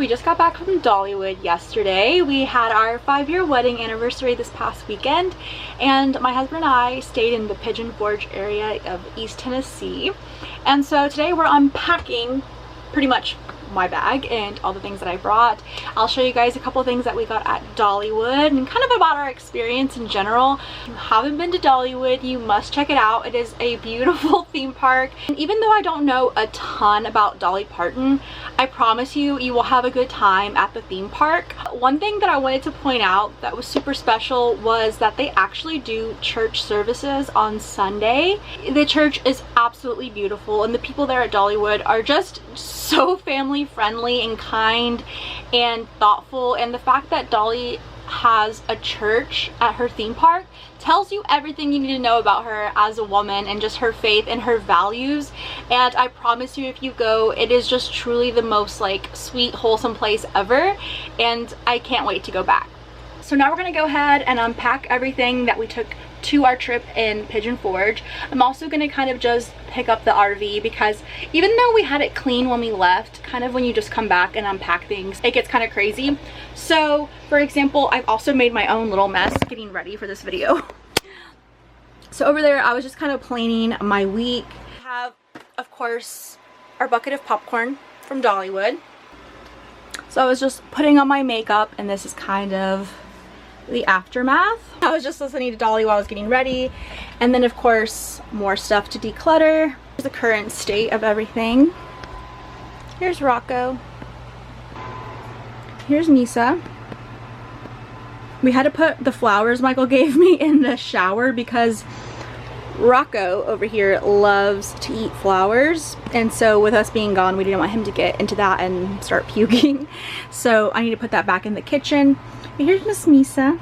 We just got back from Dollywood yesterday. We had our 5-year wedding anniversary this past weekend, and my husband and I stayed in the Pigeon Forge area of East Tennessee. And so today we're unpacking pretty much my bag and all the things that I brought. I'll show you guys a couple of things that we got at Dollywood and kind of about our experience in general. If you haven't been to Dollywood, you must check it out. It is a beautiful theme park. And even though I don't know a ton about Dolly Parton, I promise you, you will have a good time at the theme park. One thing that I wanted to point out that was super special was that they actually do church services on Sunday. The church is absolutely beautiful, and the people there at Dollywood are just so family friendly and kind and thoughtful, and the fact that Dolly has a church at her theme park tells you everything you need to know about her as a woman and just her faith and her values. And I promise you, if you go, it is just truly the most like sweet, wholesome place ever, and I can't wait to go back. So now we're gonna go ahead and unpack everything that we took to our trip in Pigeon Forge. I'm also gonna kind of just pick up the RV because even though we had it clean when we left, kind of when you just come back and unpack things, it gets kind of crazy. So for example, I've also made my own little mess getting ready for this video. So over there, I was just kind of planning my week. We have, of course, our bucket of popcorn from Dollywood. So I was just putting on my makeup, and this is kind of the aftermath. I was just listening to Dolly while I was getting ready, and then of course more stuff to declutter. Here's the current state of everything. Here's Rocco. Here's Misa. We had to put the flowers Michael gave me in the shower because Rocco over here loves to eat flowers, and so with us being gone, we didn't want him to get into that and start puking. So I need to put that back in the kitchen. And here's Miss Misa,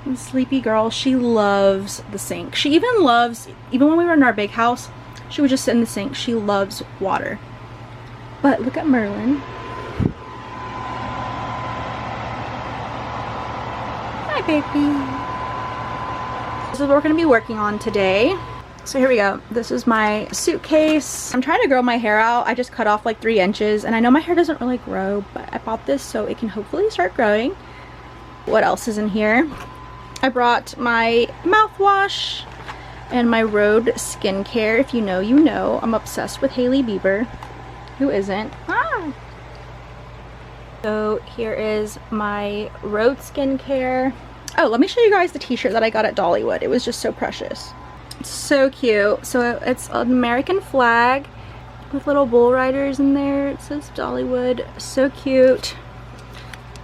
the sleepy girl. She loves the sink. She even loves, even when we were in our big house, she would just sit in the sink. She loves water. But look at Merlin. Hi, baby. This is what we're going to be working on today. So here we go. This is my suitcase. I'm trying to grow my hair out. I just cut off like 3 inches, and I know my hair doesn't really grow, but I bought this so it can hopefully start growing. What else is in here? I brought my mouthwash and my Road skincare. If you know, you know. I'm obsessed with Hailey Bieber. Who isn't? Ah! So here is my Road skincare. Oh, let me show you guys the t-shirt that I got at Dollywood. It was just so precious. It's so cute. So it's an American flag with little bull riders in there. It says Dollywood. So cute.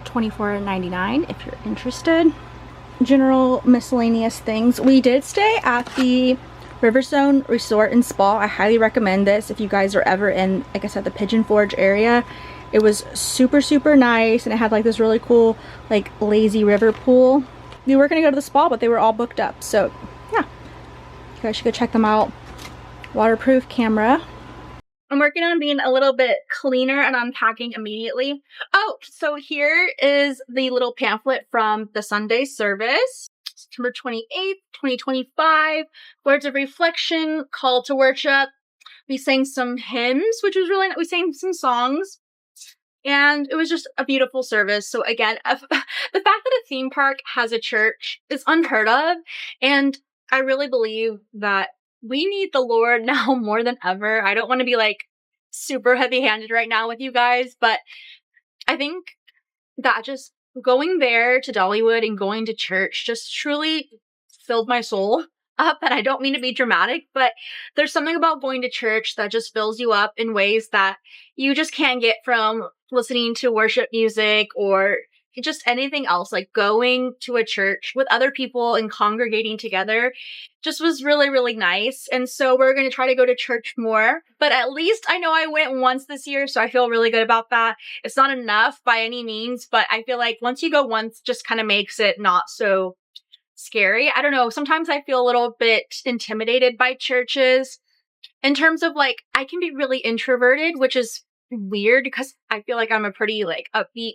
$24.99 if you're interested. General miscellaneous things. We did stay at the Riverzone Resort and Spa. I highly recommend this if you guys are ever in, like I said, the Pigeon Forge area. It was super, super nice, and it had like this really cool, like lazy river pool. We were gonna go to the spa, but they were all booked up. So yeah, you guys should go check them out. Waterproof camera. I'm working on being a little bit cleaner and unpacking immediately. Oh, so here is the little pamphlet from the Sunday service. September 28th, 2025. Words of reflection, call to worship. We sang some hymns, which was really nice. We sang some songs. And it was just a beautiful service. So again, the fact that a theme park has a church is unheard of. And I really believe that we need the Lord now more than ever. I don't want to be like super heavy-handed right now with you guys, but I think that just going there to Dollywood and going to church just truly filled my soul up. And I don't mean to be dramatic, but there's something about going to church that just fills you up in ways that you just can't get from listening to worship music or just anything else. Like going to a church with other people and congregating together just was really, really nice. And so we're going to try to go to church more, but at least I know I went once this year, so I feel really good about that. It's not enough by any means, but I feel like once you go once, just kind of makes it not so scary. I don't know. Sometimes I feel a little bit intimidated by churches in terms of like, I can be really introverted, which is weird because I feel like I'm a pretty like upbeat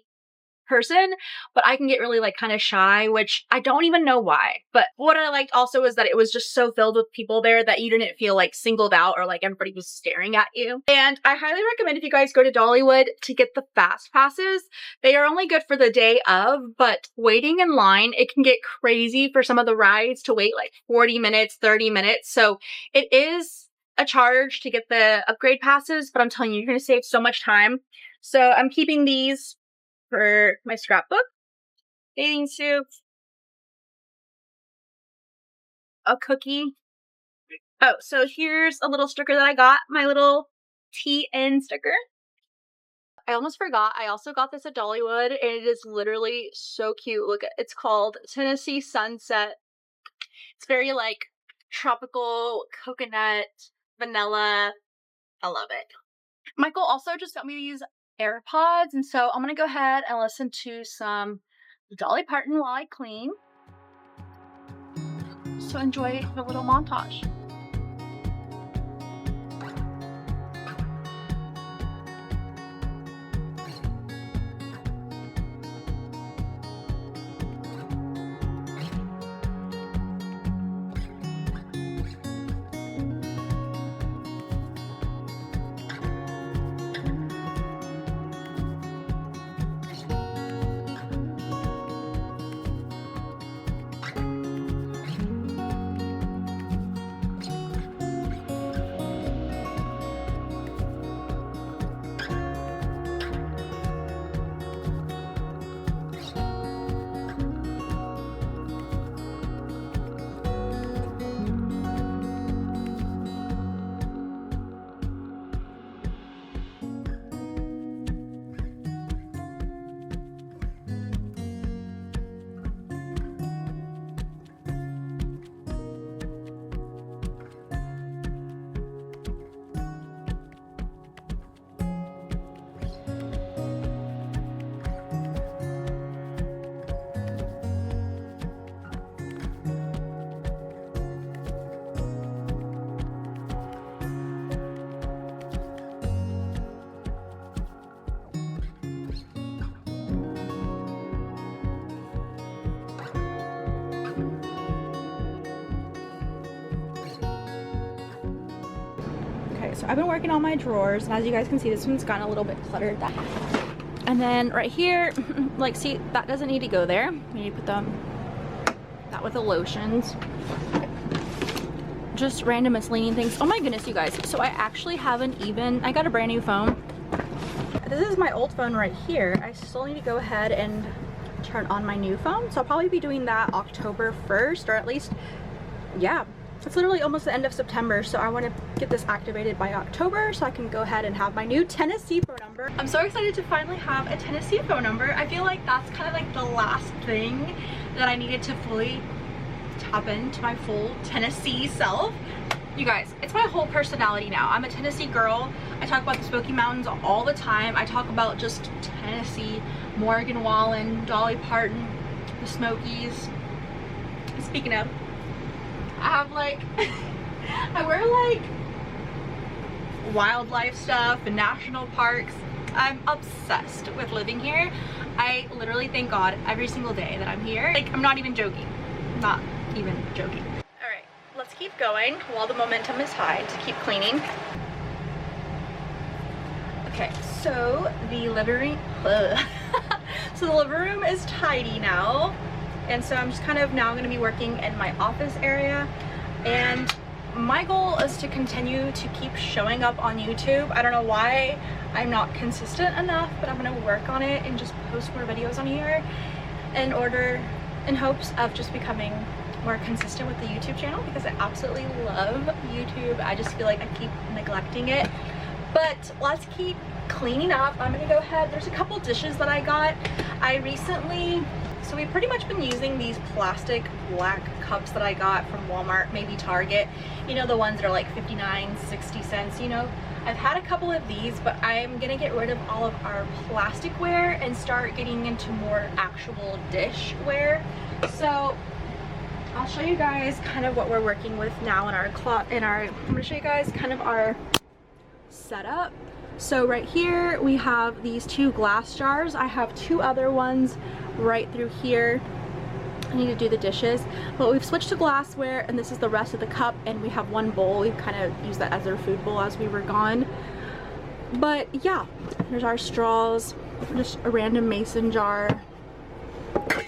person, but I can get really like kind of shy, which I don't even know why. But what I liked also is that it was just so filled with people there that you didn't feel like singled out or like everybody was staring at you. And I highly recommend if you guys go to Dollywood to get the fast passes. They are only good for the day of, but waiting in line, it can get crazy for some of the rides to wait like 40 minutes, 30 minutes. So it is a charge to get the upgrade passes, but I'm telling you, you're going to save so much time. So I'm keeping these for my scrapbook, bathing suit, a cookie. Oh, so here's a little sticker that I got, my little TN sticker. I almost forgot, I also got this at Dollywood, and it is literally so cute. Look, it's called Tennessee Sunset. It's very like tropical, coconut, vanilla. I love it. Michael also just got me these AirPods, and so I'm gonna go ahead and listen to some Dolly Parton while I clean. So enjoy the little montage. So I've been working on my drawers, and as you guys can see, this one's gotten a little bit cluttered. And then right here, like, see, that doesn't need to go there. We need to put that with the lotions. Just random miscellaneous things. Oh my goodness, you guys. So I actually haven't even, I got a brand new phone. This is my old phone right here. I still need to go ahead and turn on my new phone. So I'll probably be doing that October 1st, or at least, yeah. It's literally almost the end of September, so I want to get this activated by October so I can go ahead and have my new Tennessee phone number. I'm so excited to finally have a Tennessee phone number. I feel like that's kind of like the last thing that I needed to fully tap into my full Tennessee self. You guys, it's my whole personality now. I'm a Tennessee girl. I talk about the Smoky Mountains all the time. I talk about just Tennessee, Morgan Wallen, Dolly Parton, the Smokies. Speaking of, I have like, I wear like wildlife stuff and national parks. I'm obsessed with living here. I literally thank God every single day that I'm here. Like, I'm not even joking. Not even joking. All right, let's keep going while the momentum is high to keep cleaning. Okay, so the living room, so the living room is tidy now. And so I'm just kind of now going to be working in my office area, and my goal is to continue to keep showing up on YouTube. I don't know why I'm not consistent enough, but I'm going to work on it and just post more videos on here in hopes of just becoming more consistent with the YouTube channel, because I absolutely love YouTube. I just feel like I keep neglecting it. But let's keep cleaning up. I'm going to go ahead. There's a couple dishes that I got. So we've pretty much been using these plastic black cups that I got from Walmart, maybe Target. You know, the ones that are like 59, 60 cents, you know. I've had a couple of these, but I'm gonna get rid of all of our plasticware and start getting into more actual dishware. So I'll show you guys kind of what we're working with now in our I'm gonna show you guys kind of our setup. So right here we have these 2 glass jars. I have 2 other ones right through here. I need to do the dishes, but we've switched to glassware, and this is the rest of the cup, and we have 1 bowl. We kind of used that as our food bowl as we were gone. But yeah, there's our straws, just a random mason jar.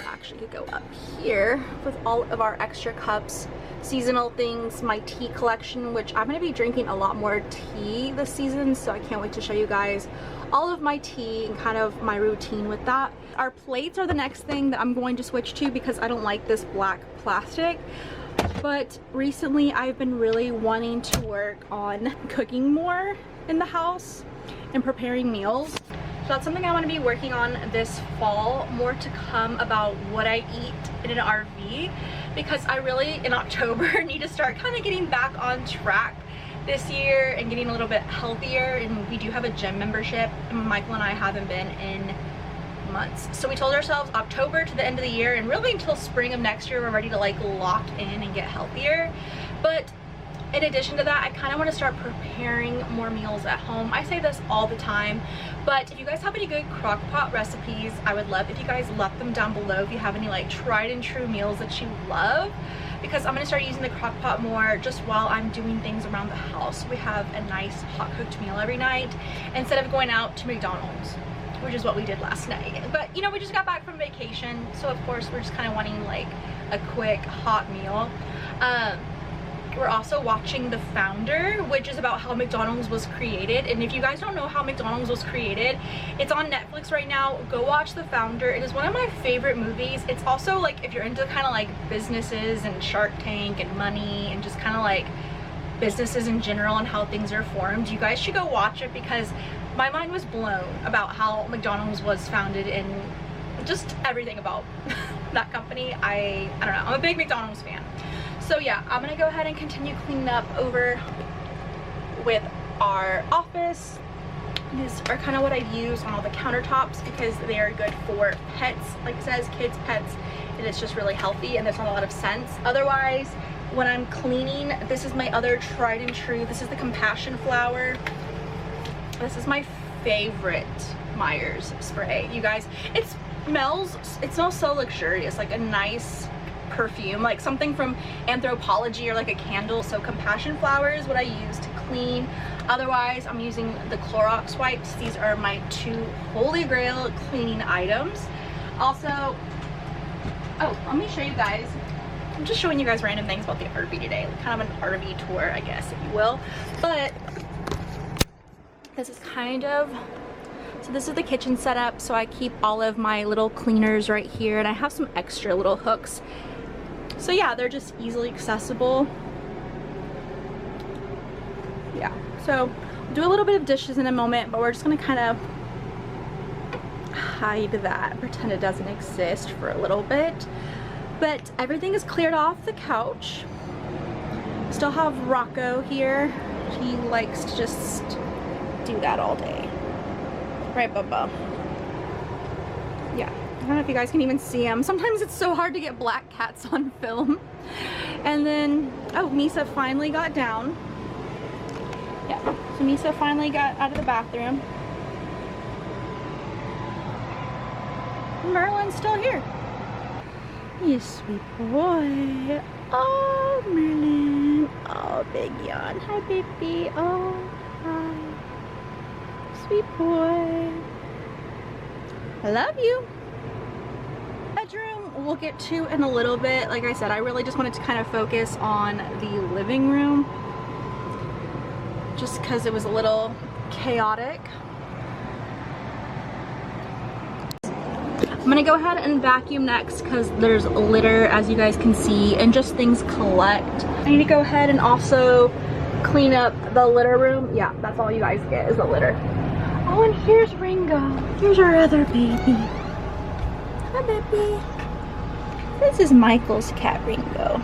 Actually could go up here with all of our extra cups, seasonal things, my tea collection, which I'm going to be drinking a lot more tea this season, so I can't wait to show you guys all of my tea and kind of my routine with that. Our plates are the next thing that I'm going to switch to because I don't like this black plastic. But recently I've been really wanting to work on cooking more in the house and preparing meals. So that's something I want to be working on this fall. More to come about what I eat in an RV, because I really, in October, need to start kind of getting back on track this year and getting a little bit healthier. And we do have a gym membership, and Michael and I haven't been in months. So we told ourselves October to the end of the year, and really until spring of next year we're ready to like lock in and get healthier. But in addition to that, I kind of want to start preparing more meals at home. I say this all the time, but if you guys have any good crock pot recipes, I would love if you guys left them down below if you have any like tried and true meals that you love, because I'm going to start using the crock pot more just while I'm doing things around the house. We have a nice hot cooked meal every night instead of going out to McDonald's, which is what we did last night. But you know, we just got back from vacation, so of course we're just kind of wanting like a quick hot meal. We're also watching The Founder, which is about how McDonald's was created. And if you guys don't know how McDonald's was created, it's on Netflix right now. Go watch The Founder. It is one of my favorite movies. It's also like, if you're into kind of like businesses and Shark Tank and money and just kind of like businesses in general and how things are formed, you guys should go watch it, because my mind was blown about how McDonald's was founded and just everything about that company. I don't know, I'm a big McDonald's fan. So yeah, I'm gonna go ahead and continue cleaning up over with our office. These are kind of what I use on all the countertops because they are good for pets, like it says, kids, pets, and it's just really healthy and there's not a lot of scents. Otherwise, when I'm cleaning, this is my other tried and true. This is the Compassion Flower. This is my favorite Myers spray. You guys, it smells so luxurious, like a nice perfume, like something from Anthropology or like a candle. So Compassion Flower is what I use to clean. Otherwise, I'm using the Clorox wipes. These are my 2 holy grail cleaning items. Also, oh, let me show you guys. I'm just showing you guys random things about the RV today, like kind of an RV tour, I guess, if you will. But this is kind of, so this is the kitchen setup. So I keep all of my little cleaners right here, and I have some extra little hooks. So yeah, they're just easily accessible. Yeah, so we'll do a little bit of dishes in a moment, but we're just gonna kind of hide that, pretend it doesn't exist for a little bit. But everything is cleared off the couch. Still have Rocco here. He likes to just do that all day. Right, Bubba? Yeah. I don't know if you guys can even see him. Sometimes it's so hard to get black cats on film. And then, oh, Misa finally got down. Yeah, so Misa finally got out of the bathroom. Merlin's still here. You sweet boy. Oh, Merlin. Oh, big yawn. Hi, baby. Oh, hi. Sweet boy. I love you. Bedroom we'll get to in a little bit. Like I said, I really just wanted to kind of focus on the living room just because it was a little chaotic. I'm gonna go ahead and vacuum next because there's litter, as you guys can see, and just things collect. I need to go ahead and also clean up the litter room. Yeah, that's all you guys get is the litter. Oh, and here's Ringo. Here's our other baby. Hi, baby. This is Michael's cat, Ringo.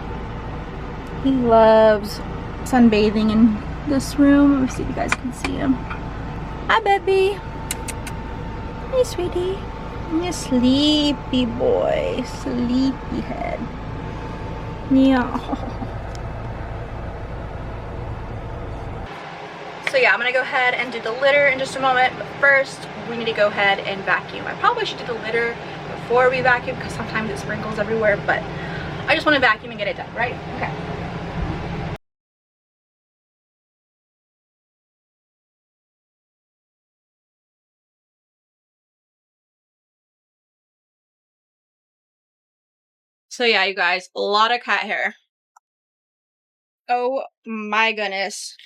He loves sunbathing in this room. Let me see if you guys can see him. Hi, baby. Hey, sweetie. You sleepy boy. Sleepy head. Yeah. So yeah, I'm gonna go ahead and do the litter in just a moment, but first we need to go ahead and vacuum. I probably should do the litter before we vacuum because sometimes it sprinkles everywhere, but I just want to vacuum and get it done, right? Okay. So yeah, you guys, a lot of cat hair. Oh my goodness.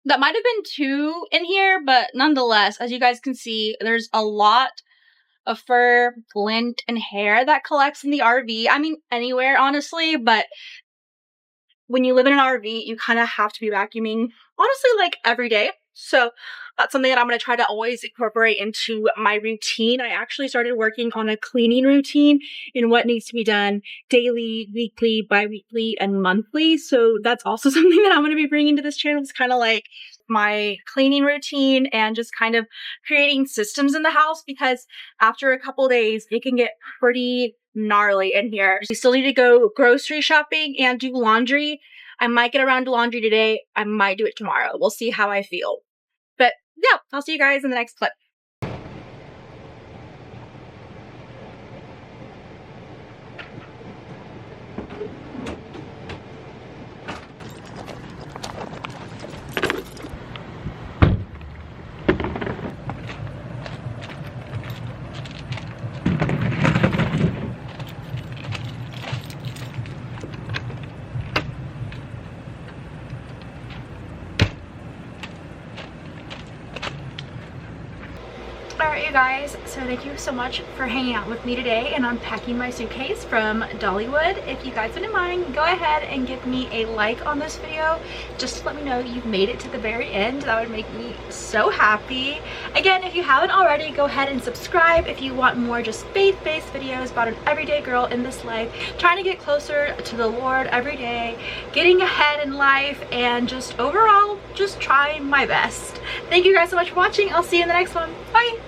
That might have been 2 in here, but nonetheless, as you guys can see, there's a lot of fur, lint, and hair that collects in the RV. I mean, anywhere, honestly, but when you live in an RV, you kind of have to be vacuuming, honestly, like every day. So that's something that I'm going to try to always incorporate into my routine. I actually started working on a cleaning routine in what needs to be done daily, weekly, bi-weekly, and monthly. So that's also something that I'm going to be bringing to this channel. It's kind of like my cleaning routine and just kind of creating systems in the house, because after a couple days, it can get pretty gnarly in here. We still need to go grocery shopping and do laundry. I might get around to laundry today. I might do it tomorrow. We'll see how I feel. But yeah, I'll see you guys in the next clip. Alright, you guys, so thank you so much for hanging out with me today and unpacking my suitcase from Dollywood. If you guys wouldn't mind, go ahead and give me a like on this video just to let me know you've made it to the very end. That would make me so happy. Again, if you haven't already, go ahead and subscribe if you want more just faith-based videos about an everyday girl in this life, trying to get closer to the Lord every day, getting ahead in life, and just overall just trying my best. Thank you guys so much for watching. I'll see you in the next one. Bye!